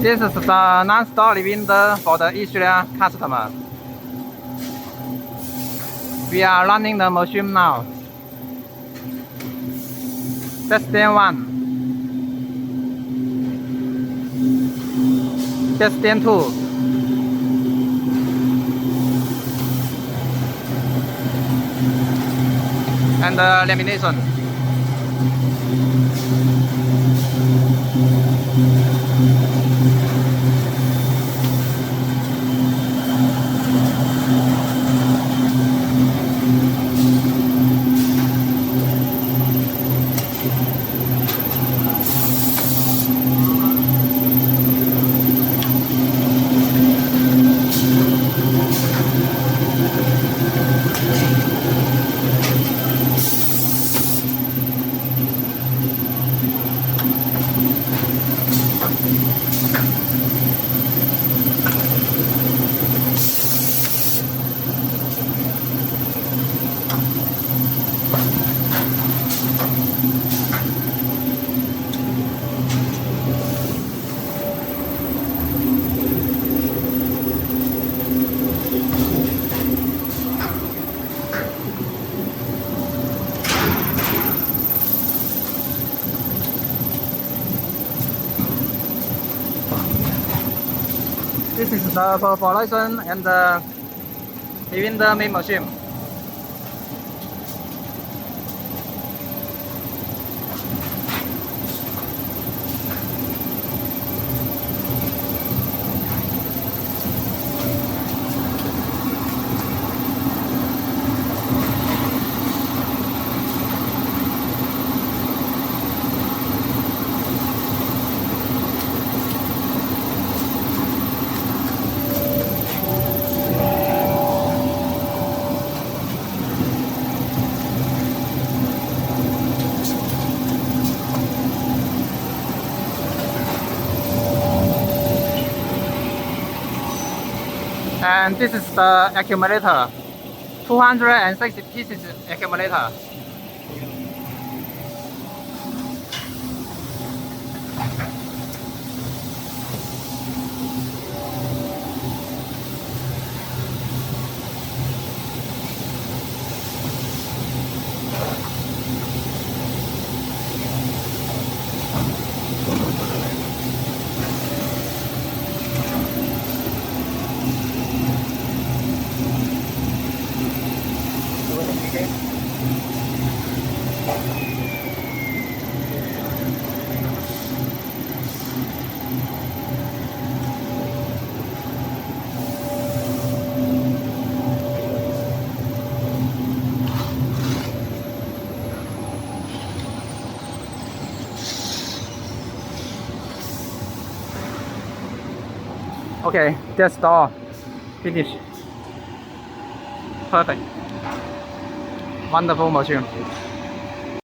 This is the non-story window for the Israel customer. We are running the machine now. Testing 1. Testing 2. And lamination. This is the perforation and within the main machine. And this is the accumulator, 260 pieces accumulator. Okay, that's all. Finish. Perfect. Wonderful machine.